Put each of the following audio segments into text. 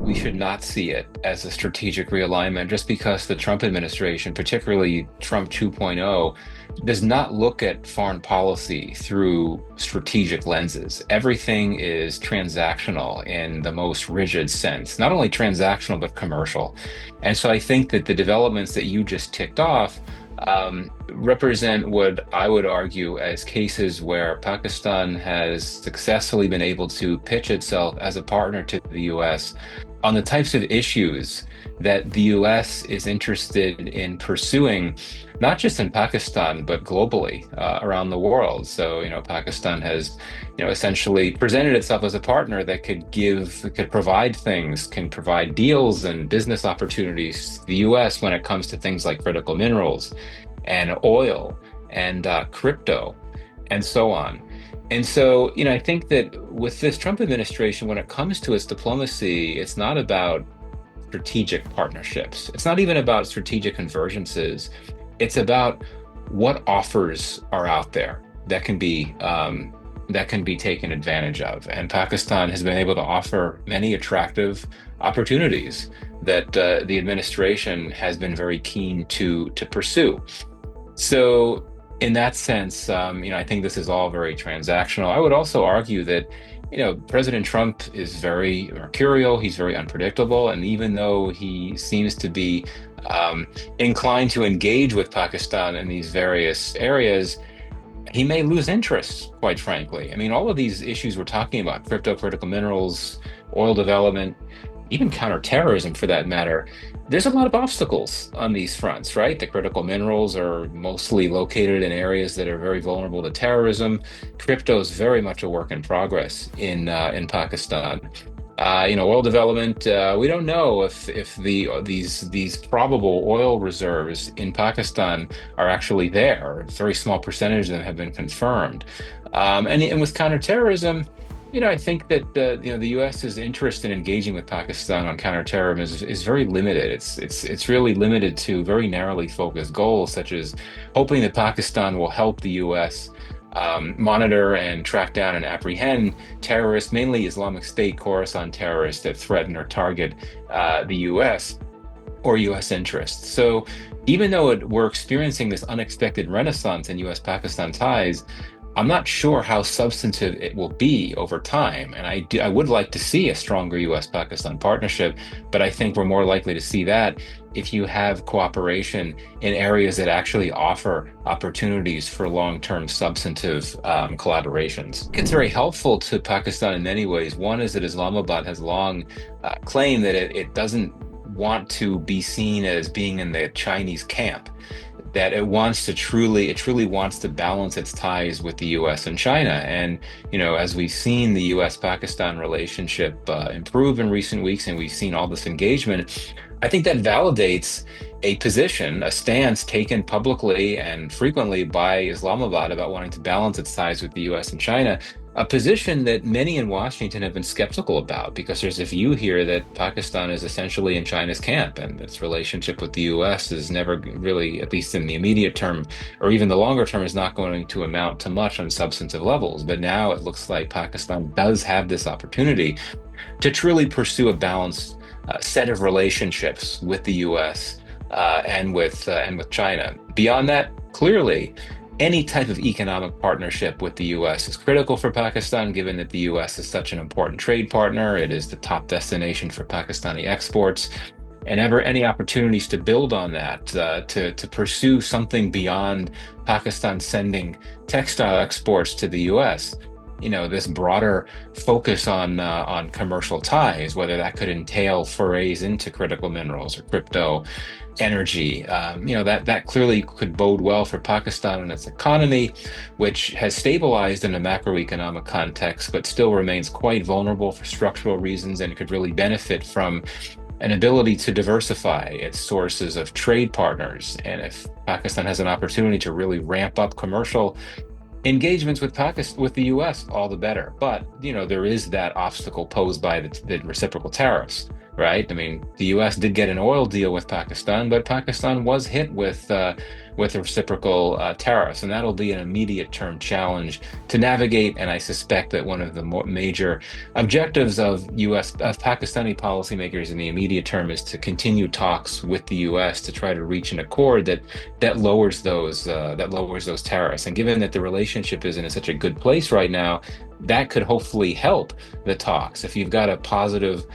we should not see it as a strategic realignment just because the Trump administration, particularly Trump 2.0, does not look at foreign policy through strategic lenses. Everything is transactional in the most rigid sense, not only transactional, but commercial. And so I think that the developments that you just ticked off represent what I would argue as cases where Pakistan has successfully been able to pitch itself as a partner to the US on the types of issues that the US is interested in pursuing, not just in Pakistan, but globally around the world. So, Pakistan has, essentially presented itself as a partner that could provide things, can provide deals and business opportunities to the US when it comes to things like critical minerals and oil and crypto and so on. And so, I think that with this Trump administration, when it comes to its diplomacy, it's not about strategic partnerships. It's not even about strategic convergences. It's about what offers are out there that can be taken advantage of. And Pakistan has been able to offer many attractive opportunities that the administration has been very keen to pursue. So, in that sense, I think this is all very transactional. I would also argue that, President Trump is very mercurial, he's very unpredictable, and even though he seems to be inclined to engage with Pakistan in these various areas, he may lose interest, quite frankly. I mean, all of these issues we're talking about, crypto, critical minerals, oil development, even counterterrorism for that matter, there's a lot of obstacles on these fronts, right? The critical minerals are mostly located in areas that are very vulnerable to terrorism. Crypto is very much a work in progress in Pakistan. Oil development. We don't know if these probable oil reserves in Pakistan are actually there. A very small percentage of them have been confirmed. And with counterterrorism, I think that the U.S.'s interest in engaging with Pakistan on counterterrorism is very limited. It's really limited to very narrowly focused goals, such as hoping that Pakistan will help the U.S. Monitor and track down and apprehend terrorists, mainly Islamic State Khorasan terrorists that threaten or target the U.S. or U.S. interests. So even though we're experiencing this unexpected renaissance in U.S.-Pakistan ties, I'm not sure how substantive it will be over time. And I would like to see a stronger U.S.-Pakistan partnership, but I think we're more likely to see that if you have cooperation in areas that actually offer opportunities for long-term substantive collaborations. It's very helpful to Pakistan in many ways. One is that Islamabad has long claimed that it doesn't want to be seen as being in the Chinese camp, that it truly wants to balance its ties with the US and China. And, as we've seen the US-Pakistan relationship improve in recent weeks, and we've seen all this engagement, I think that validates a position, a stance taken publicly and frequently by Islamabad about wanting to balance its ties with the US and China, a position that many in Washington have been skeptical about, because there's a view here that Pakistan is essentially in China's camp, and its relationship with the US is never really, at least in the immediate term or even the longer term, is not going to amount to much on substantive levels. But now it looks like Pakistan does have this opportunity to truly pursue a balanced set of relationships with the US and with China. Beyond that, clearly, any type of economic partnership with the US is critical for Pakistan, given that the US is such an important trade partner. It is the top destination for Pakistani exports. And any opportunities to build on that, to pursue something beyond Pakistan sending textile exports to the US. This broader focus on commercial ties, whether that could entail forays into critical minerals or crypto energy, that clearly could bode well for Pakistan and its economy, which has stabilized in a macroeconomic context, but still remains quite vulnerable for structural reasons, and could really benefit from an ability to diversify its sources of trade partners. And if Pakistan has an opportunity to really ramp up commercial engagements with the US, all the better. But, there is that obstacle posed by the reciprocal tariffs, right? I mean, the US did get an oil deal with Pakistan, but Pakistan was hit with with reciprocal tariffs. And that'll be an immediate term challenge to navigate. And I suspect that one of the more major objectives of Pakistani policymakers in the immediate term is to continue talks with the US to try to reach an accord that lowers those tariffs. And given that the relationship is in such a good place right now, that could hopefully help the talks. If you've got a positive,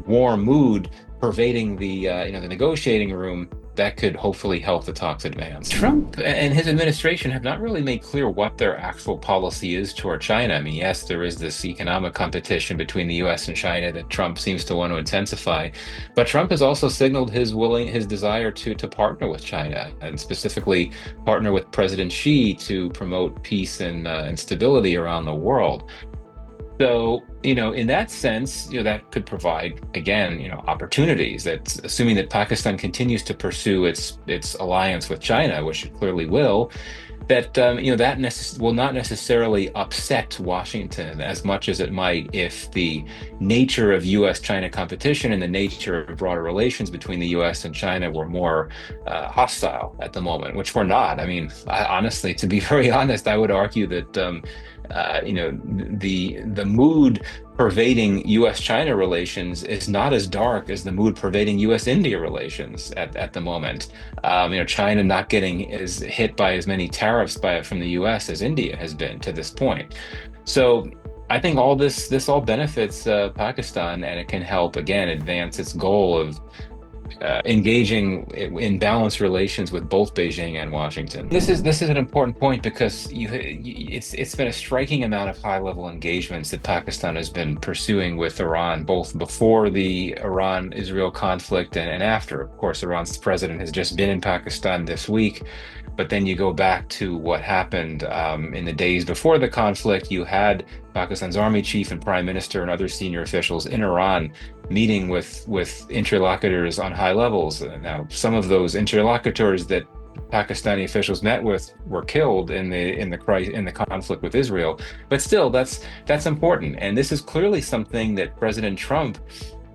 warm mood pervading the negotiating room, that could hopefully help the talks advance. Trump and his administration have not really made clear what their actual policy is toward China. I mean, yes, there is this economic competition between the US and China that Trump seems to want to intensify, but Trump has also signaled his desire to partner with China, and specifically partner with President Xi to promote peace and stability around the world. So, in that sense, that could provide, again, opportunities. That's assuming that Pakistan continues to pursue its alliance with China, which it clearly will, that will not necessarily upset Washington as much as it might if the nature of U.S.-China competition and the nature of broader relations between the U.S. and China were more hostile at the moment, which we're not. I mean, honestly, to be very honest, I would argue that the mood pervading U.S.-China relations is not as dark as the mood pervading U.S.-India relations at the moment. China not getting as hit by as many tariffs from the U.S. as India has been to this point. So I think all this all benefits Pakistan, and it can help again advance its goal of engaging in balanced relations with both Beijing and Washington. This is an important point because it's been a striking amount of high-level engagements that Pakistan has been pursuing with Iran, both before the Iran-Israel conflict and after. Of course, Iran's president has just been in Pakistan this week, but then you go back to what happened in the days before the conflict. You had Pakistan's army chief and prime minister and other senior officials in Iran meeting with interlocutors on high levels. Now, some of those interlocutors that Pakistani officials met with were killed in the conflict with Israel, but still, that's important. And this is clearly something that President Trump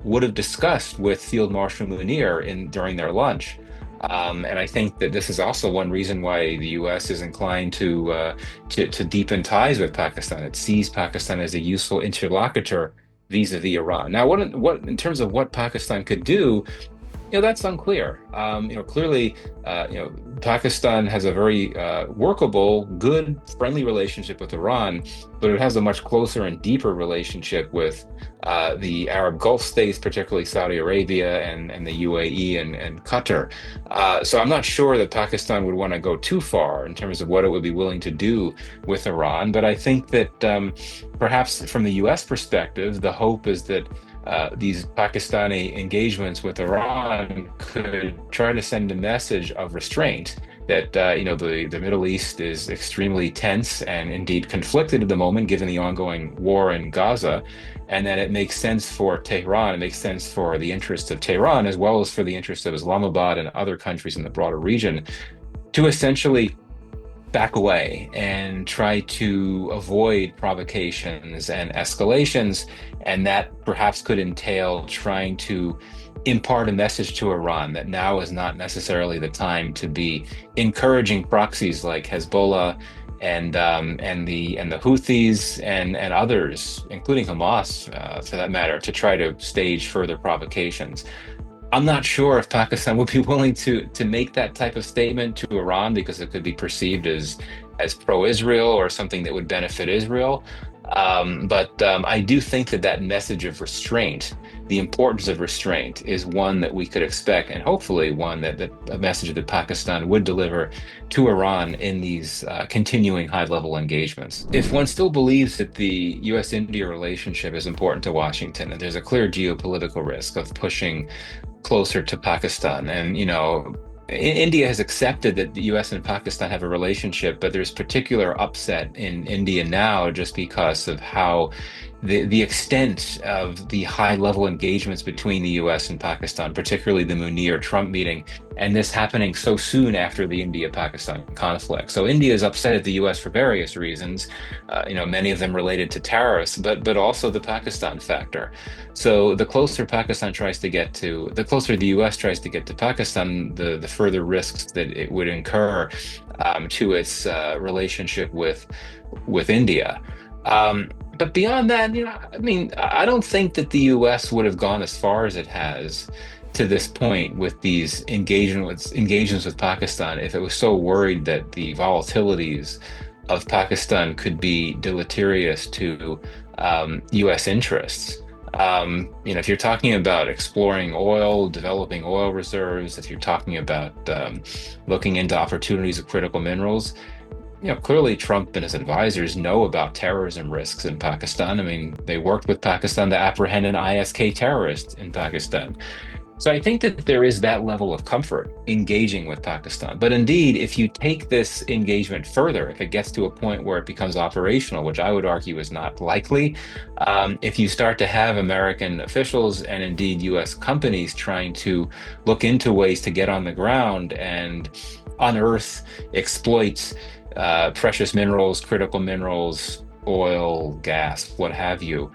would have discussed with Field Marshal Munir during their lunch. And I think that this is also one reason why the U.S. is inclined to deepen ties with Pakistan. It sees Pakistan as a useful interlocutor vis-a-vis Iran. Now, what in terms of what Pakistan could do, that's unclear. Clearly, Pakistan has a very workable, good, friendly relationship with Iran, but it has a much closer and deeper relationship with the Arab Gulf states, particularly Saudi Arabia and the UAE and Qatar. So I'm not sure that Pakistan would want to go too far in terms of what it would be willing to do with Iran, but I think that perhaps from the U.S. perspective, the hope is that these Pakistani engagements with Iran could try to send a message of restraint that the Middle East is extremely tense and indeed conflicted at the moment, given the ongoing war in Gaza, and that it makes sense for Tehran, it makes sense for the interests of Tehran, as well as for the interests of Islamabad and other countries in the broader region, to essentially back away and try to avoid provocations and escalations. And that perhaps could entail trying to impart a message to Iran that now is not necessarily the time to be encouraging proxies like Hezbollah and the Houthis and others, including Hamas, for that matter, to try to stage further provocations. I'm not sure if Pakistan would be willing to make that type of statement to Iran because it could be perceived as pro-Israel or something that would benefit Israel. But I do think that message of restraint, the importance of restraint, is one that we could expect, and hopefully one that a message that Pakistan would deliver to Iran in these continuing high-level engagements. If one still believes that the U.S.-India relationship is important to Washington, and there's a clear geopolitical risk of pushing closer to Pakistan, and India has accepted that the U.S. and Pakistan have a relationship, but there's particular upset in India now just because of how the extent of the high level engagements between the US and Pakistan, particularly the Munir Trump meeting, and this happening so soon after the India-Pakistan conflict. So India is upset at the US for various reasons, many of them related to tariffs, but also the Pakistan factor. So the closer the US tries to get to Pakistan, the further risks that it would incur to its relationship with India. But beyond that, I mean, I don't think that the U.S. would have gone as far as it has to this point with these engagements with Pakistan if it was so worried that the volatilities of Pakistan could be deleterious to U.S. interests. If you're talking about exploring oil, developing oil reserves, if you're talking about looking into opportunities of critical minerals, clearly Trump and his advisors know about terrorism risks in Pakistan. I mean, they worked with Pakistan to apprehend an ISK terrorist in Pakistan. So I think that there is that level of comfort engaging with Pakistan. But indeed, if you take this engagement further, if it gets to a point where it becomes operational, which I would argue is not likely, if you start to have American officials and indeed US companies trying to look into ways to get on the ground and unearth, exploit precious minerals, critical minerals, oil, gas, what have you,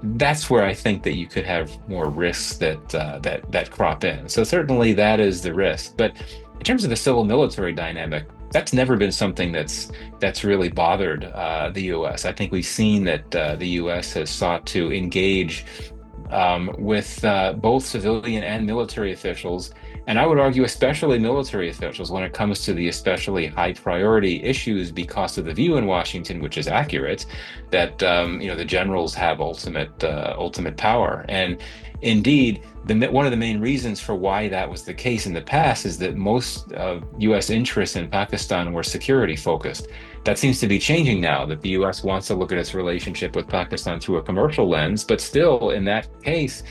that's where I think that you could have more risks that crop in. So certainly that is the risk. But in terms of the civil military dynamic, that's never been something that's really bothered the U.S. I think we've seen that the U.S. has sought to engage with both civilian and military officials, and I would argue especially military officials when it comes to the especially high priority issues, because of the view in Washington, which is accurate, that the generals have ultimate power. And indeed, one of the main reasons for why that was the case in the past is that most of U.S. interests in Pakistan were security focused. That seems to be changing now, that the U.S. wants to look at its relationship with Pakistan through a commercial lens, but still, in that case,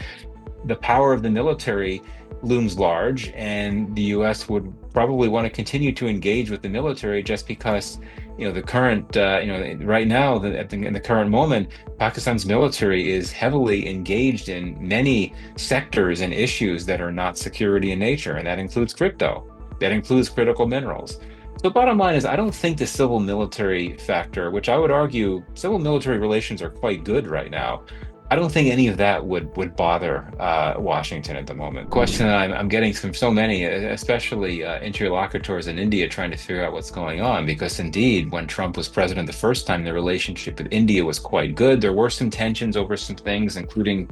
the power of the military looms large, and the U.S. would probably want to continue to engage with the military just because, the current, right now, in the current moment, Pakistan's military is heavily engaged in many sectors and issues that are not security in nature, and that includes crypto, that includes critical minerals. So bottom line is, I don't think the civil military factor, which I would argue civil military relations are quite good right now, I don't think any of that would bother Washington at the moment. Question that I'm getting from so many, especially interlocutors in India, trying to figure out what's going on. Because indeed, when Trump was president the first time, the relationship with India was quite good. There were some tensions over some things, including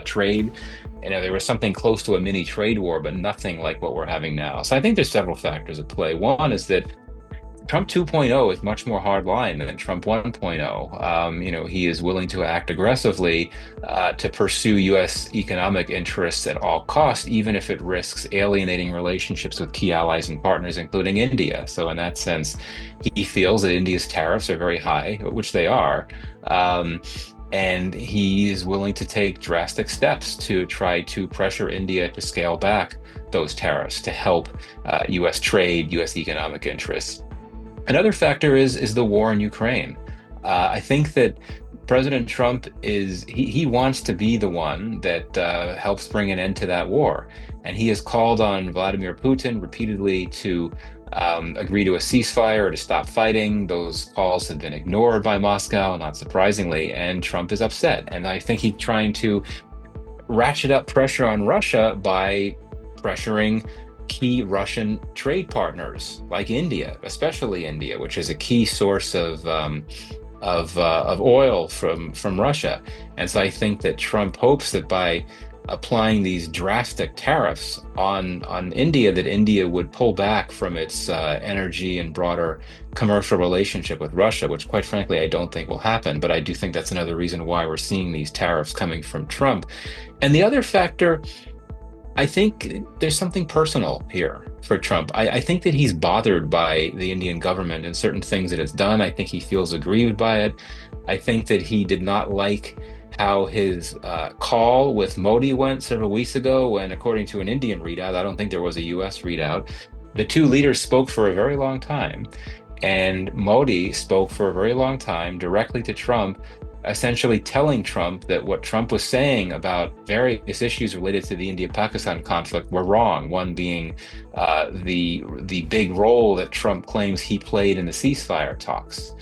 trade. There was something close to a mini trade war, but nothing like what we're having now. So I think there's several factors at play. One is that Trump 2.0 is much more hardline than Trump 1.0. He is willing to act aggressively to pursue U.S. economic interests at all costs, even if it risks alienating relationships with key allies and partners, including India. So in that sense, he feels that India's tariffs are very high, which they are. And he is willing to take drastic steps to try to pressure India to scale back those tariffs to help U.S. trade, U.S. economic interests. Another factor is the war in Ukraine. I think that President Trump he wants to be the one that helps bring an end to that war. And he has called on Vladimir Putin repeatedly to agree to a ceasefire or to stop fighting. Those calls have been ignored by Moscow, not surprisingly, and Trump is upset. And I think he's trying to ratchet up pressure on Russia by pressuring key Russian trade partners like India, especially India, which is a key source of oil from Russia. And so I think that Trump hopes that by applying these drastic tariffs on India, that India would pull back from its energy and broader commercial relationship with Russia, which quite frankly, I don't think will happen. But I do think that's another reason why we're seeing these tariffs coming from Trump. And the other factor, I think there's something personal here for Trump. I think that he's bothered by the Indian government and certain things that it's done. I think he feels aggrieved by it. I think that he did not like how his call with Modi went several weeks ago, when, according to an Indian readout, I don't think there was a US readout, the two leaders spoke for a very long time. And Modi spoke for a very long time directly to Trump, essentially telling Trump that what Trump was saying about various issues related to the India-Pakistan conflict were wrong. One being the big role that Trump claims he played in the ceasefire talks.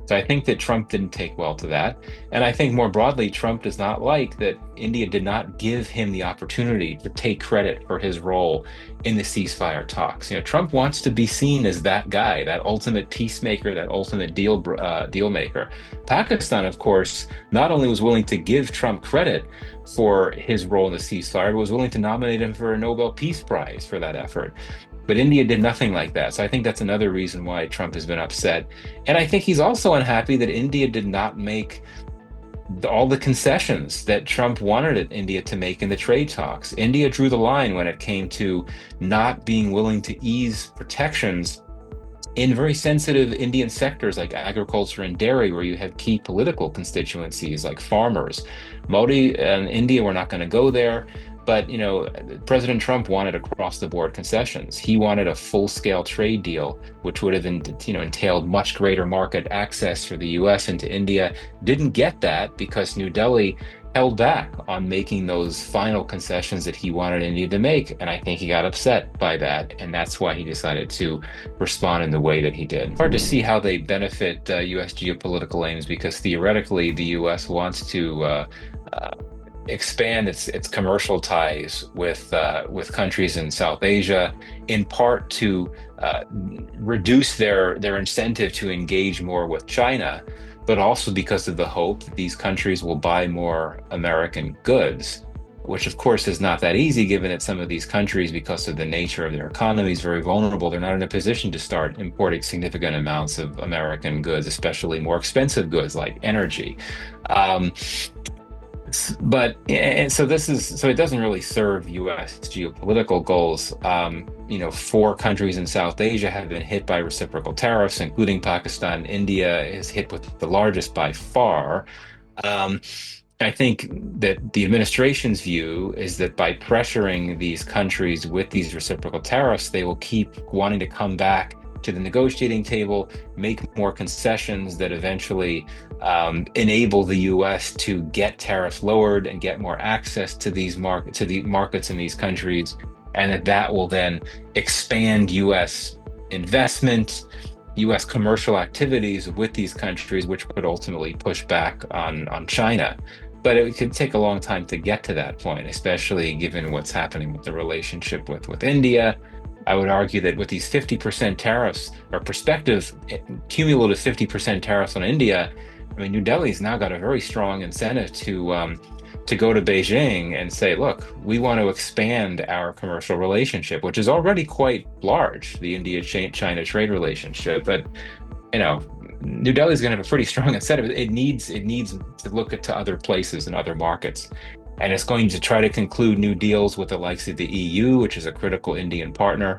So I think that Trump didn't take well to that. And I think more broadly, Trump does not like that India did not give him the opportunity to take credit for his role in the ceasefire talks. Trump wants to be seen as that guy, that ultimate peacemaker, that ultimate deal maker. Pakistan, of course, not only was willing to give Trump credit for his role in the ceasefire, but was willing to nominate him for a Nobel Peace Prize for that effort. But India did nothing like that. So I think that's another reason why Trump has been upset. And I think he's also unhappy that India did not make all the concessions that Trump wanted India to make in the trade talks. India drew the line when it came to not being willing to ease protections in very sensitive Indian sectors like agriculture and dairy, where you have key political constituencies like farmers. Modi and India were not going to go there. But, President Trump wanted across the board concessions. He wanted a full-scale trade deal, which would have entailed much greater market access for the US into India. Didn't get that because New Delhi held back on making those final concessions that he wanted India to make. And I think he got upset by that. And that's why he decided to respond in the way that he did. Hard to see how they benefit US geopolitical aims, because theoretically the US wants to expand its commercial ties with countries in South Asia, in part to reduce their incentive to engage more with China, but also because of the hope that these countries will buy more American goods, which of course is not that easy, given that some of these countries, because of the nature of their economies, very vulnerable. They're not in a position to start importing significant amounts of American goods, especially more expensive goods like energy. But and so it doesn't really serve U.S. geopolitical goals. 4 countries in South Asia have been hit by reciprocal tariffs, including Pakistan. India is hit with the largest by far. I think that the administration's view is that by pressuring these countries with these reciprocal tariffs, they will keep wanting to come back to the negotiating table, make more concessions that eventually enable the U.S. to get tariffs lowered and get more access to the markets in these countries, and that will then expand U.S. investment, U.S. commercial activities with these countries, which would ultimately push back on China. But it could take a long time to get to that point, especially given what's happening with the relationship with India. I would argue that with these 50% tariffs, or prospective cumulative 50% tariffs on India, I mean, New Delhi's now got a very strong incentive to go to Beijing and say, look, we want to expand our commercial relationship, which is already quite large, the India-China trade relationship. But, New Delhi's going to have a pretty strong incentive. It needs to look to other places and other markets. And it's going to try to conclude new deals with the likes of the EU, which is a critical Indian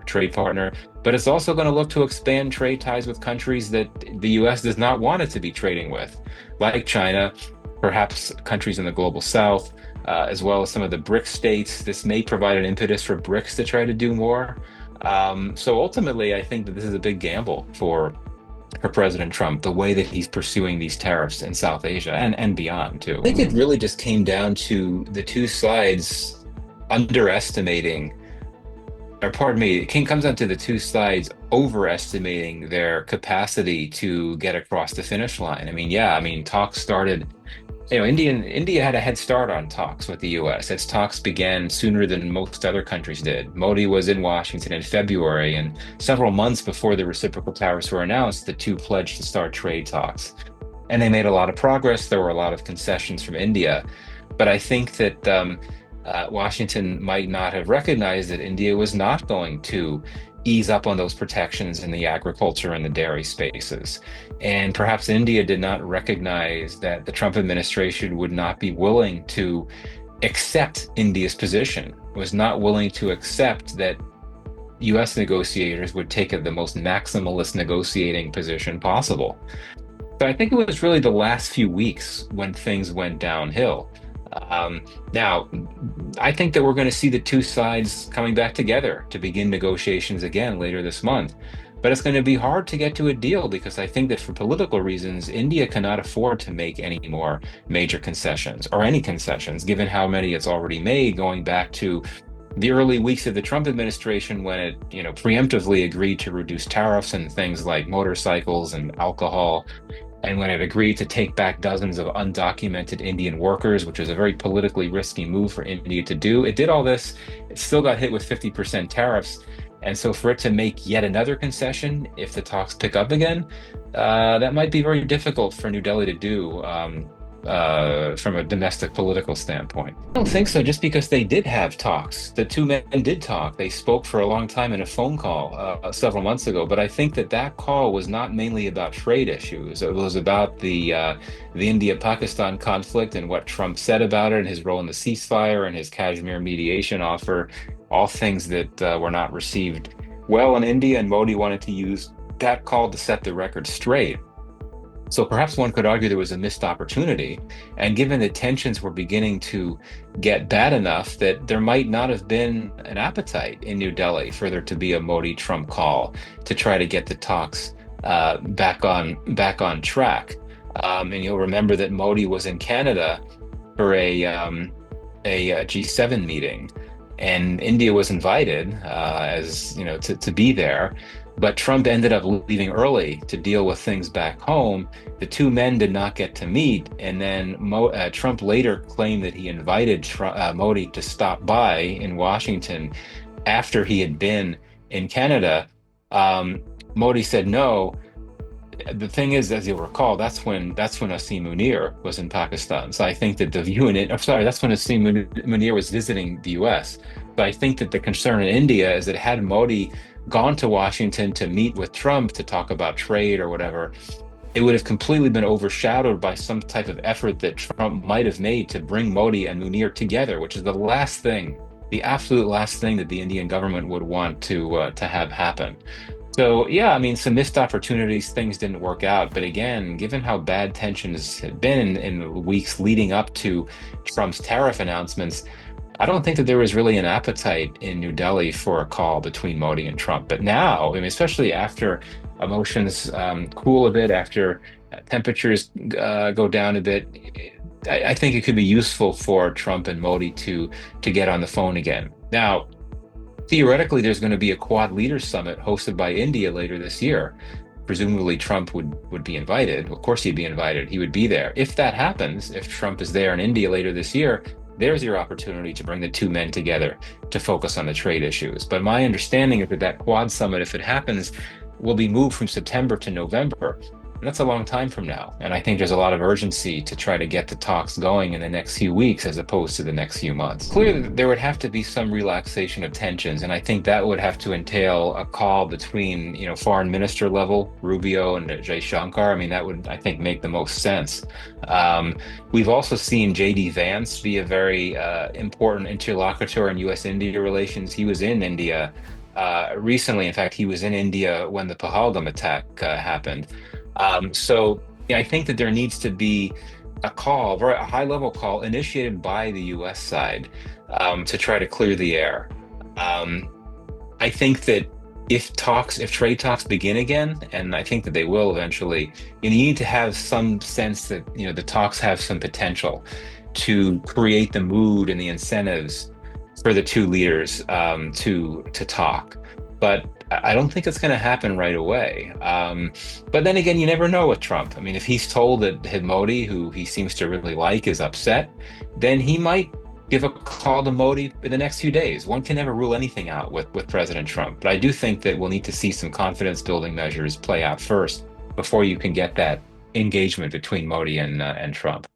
trade partner. But it's also going to look to expand trade ties with countries that the US does not want it to be trading with, like China, perhaps countries in the global south, as well as some of the BRICS states. This may provide an impetus for BRICS to try to do more. So ultimately, I think that this is a big gamble for President Trump, the way that he's pursuing these tariffs in South Asia and beyond too. I think it really just came down to the two sides underestimating, or pardon me, it comes down to the two sides overestimating their capacity to get across the finish line. Talks started. India had a head start on talks with the US. Its talks began sooner than most other countries did. Modi was in Washington in February, and several months before the reciprocal tariffs were announced, the two pledged to start trade talks. And they made a lot of progress. There were a lot of concessions from India. But I think that Washington might not have recognized that India was not going to ease up on those protections in the agriculture and the dairy spaces. And perhaps India did not recognize that the Trump administration would not be willing to accept India's position, was not willing to accept that US negotiators would take the most maximalist negotiating position possible. So I think it was really the last few weeks when things went downhill. Now, I think that we're going to see the two sides coming back together to begin negotiations again later this month. But it's going to be hard to get to a deal because I think that for political reasons, India cannot afford to make any more major concessions or any concessions, given how many it's already made going back to the early weeks of the Trump administration when it, preemptively agreed to reduce tariffs on things like motorcycles and alcohol, and when it agreed to take back dozens of undocumented Indian workers, which was a very politically risky move for India to do. It did all this, it still got hit with 50% tariffs. And so for it to make yet another concession, if the talks pick up again, that might be very difficult for New Delhi to do. From a domestic political standpoint. I don't think so, just because they did have talks. The two men did talk. They spoke for a long time in a phone call several months ago. But I think that that call was not mainly about trade issues. It was about the India-Pakistan conflict and what Trump said about it, and his role in the ceasefire and his Kashmir mediation offer. All things that were not received well in India, and Modi wanted to use that call to set the record straight. So perhaps one could argue there was a missed opportunity. And given that tensions were beginning to get bad enough that there might not have been an appetite in New Delhi for there to be a Modi-Trump call to try to get the talks back on track. And you'll remember that Modi was in Canada for a G7 meeting, and India was invited as to be there. But Trump ended up leaving early to deal with things back home. The two men did not get to meet, and then Trump later claimed that he invited Modi to stop by in Washington after he had been in Canada. Modi said no. The thing is, as you'll recall, that's when Asim Munir was in Pakistan. So I think that the view in it, I'm sorry, that's when Asim Munir was visiting the U.S. So I think that the concern in India is that had Modi gone to Washington to meet with Trump to talk about trade or whatever, it would have completely been overshadowed by some type of effort that Trump might have made to bring Modi and Munir together, which is the absolute last thing that the Indian government would want to have happen. So yeah, I mean, some missed opportunities, things didn't work out. But again, given how bad tensions had been in the weeks leading up to Trump's tariff announcements, I don't think that there was really an appetite in New Delhi for a call between Modi and Trump. But now, I mean, especially after emotions cool a bit, after temperatures go down a bit, I think it could be useful for Trump and Modi to get on the phone again. Now, theoretically, there's going to be a Quad Leaders Summit hosted by India later this year. Presumably, Trump would be invited. Of course, he'd be invited. He would be there. If that happens, if Trump is there in India later this year, there's your opportunity to bring the two men together to focus on the trade issues. But my understanding is that that Quad Summit, if it happens, will be moved from September to November. And that's a long time from now. And I think there's a lot of urgency to try to get the talks going in the next few weeks as opposed to the next few months. Clearly, there would have to be some relaxation of tensions. And I think that would have to entail a call between, foreign minister level, Rubio and Jaishankar. I mean, that would, I think, make the most sense. We've also seen J.D. Vance be a very important interlocutor in U.S.-India relations. He was in India recently. In fact, he was in India when the Pahalgam attack happened. So I think that there needs to be a call, a high-level call initiated by the U.S. side to try to clear the air. I think that if trade talks begin again, and I think that they will eventually, you need to have some sense that the talks have some potential to create the mood and the incentives for the two leaders to talk. But I don't think it's going to happen right away. But then again, you never know with Trump. I mean, if he's told that Modi, who he seems to really like, is upset, then he might give a call to Modi in the next few days. One can never rule anything out with President Trump. But I do think that we'll need to see some confidence building measures play out first before you can get that engagement between Modi and Trump.